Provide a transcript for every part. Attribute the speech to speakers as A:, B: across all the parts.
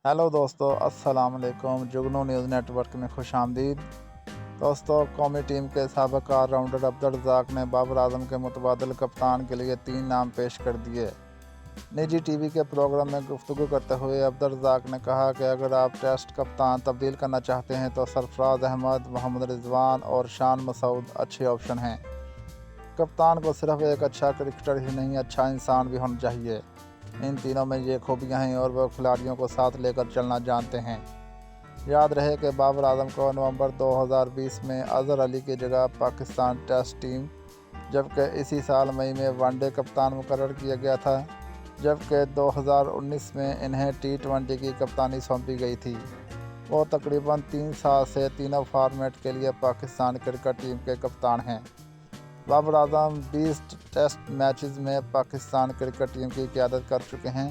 A: Hello दोस्तों, अस्सलाम वालेकुम। जुगनू न्यूज़ नेटवर्क में खुश आमदीद। दोस्तों, कौमी टीम के साबिक ऑलराउंडर अब्दुल रज़ाक ने बाबर आजम के मुतबादिल कप्तान के लिए 3 नाम पेश कर दिए। निजी टीवी के प्रोग्राम में गुफ्तगू करते हुए अब्दुल रज़ाक ने कहा कि अगर आप टेस्ट कप्तान तब्दील करना चाहते हैं तो सरफराज अहमद, मोहम्मद रिजवान और शान मसूद अच्छे ऑप्शन हैं। कप्तान को सिर्फ एक अच्छा क्रिकेटर ही नहीं, अच्छा इंसान भी होना चाहिए। इन तीनों में ये खूबियाँ हैं और वह खिलाड़ियों को साथ लेकर चलना जानते हैं। याद रहे कि बाबर आजम को नवंबर 2020 में अजहर अली की जगह पाकिस्तान टेस्ट टीम, जबकि इसी साल मई में वनडे कप्तान मुकर्रर किया गया था, जबकि 2019 में इन्हें T20 की कप्तानी सौंपी गई थी। वो तकरीबन 3 साल से तीनों फॉर्मेट के लिए पाकिस्तान क्रिकेट टीम के कप्तान हैं। बाबर आजम 20 टेस्ट मैचेस में पाकिस्तान क्रिकेट टीम की क़यादत कर चुके हैं,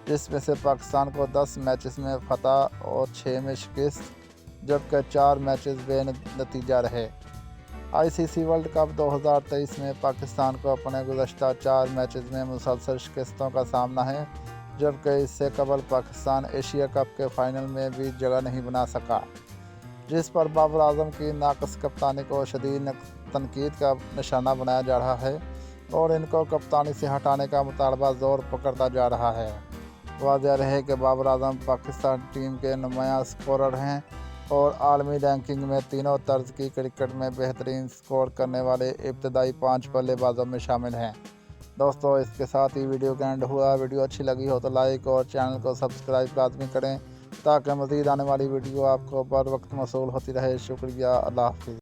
A: जिसमें से पाकिस्तान को 10 मैचेस में फतह और 6 में शिकस्त, जबकि 4 मैचेस बेनतीजा रहे। आईसीसी वर्ल्ड कप 2023 में पाकिस्तान को अपने गुज़श्ता 4 मैचेस में मुसलसल शिकस्तों का सामना है, जबकि इससे कबल पाकिस्तान एशिया कप के फाइनल में भी जगह नहीं बना सका, जिस पर बाबर आजम की नाक़िस कप्तानी को शदीद तनकीद का निशाना बनाया जा रहा है और इनको कप्तानी से हटाने का मुतालबा ज़ोर पकड़ता जा रहा है। वाज़ेह रहे कि बाबर आजम पाकिस्तान टीम के नुमायाँ स्कोरर हैं और आलमी रैंकिंग में तीनों तर्ज की क्रिकेट में बेहतरीन स्कोर करने वाले इब्तदाई 5 बल्लेबाजों में शामिल हैं। दोस्तों, इसके साथ ही वीडियो का एंड हुआ। वीडियो अच्छी लगी हो तो लाइक और चैनल को सब्सक्राइब लाजमी करें ताकि मज़ीद आने वाली वीडियो आपको बर वक्त मौसूल होती रहे। शुक्रिया। अल्लाह हाफ़िज़।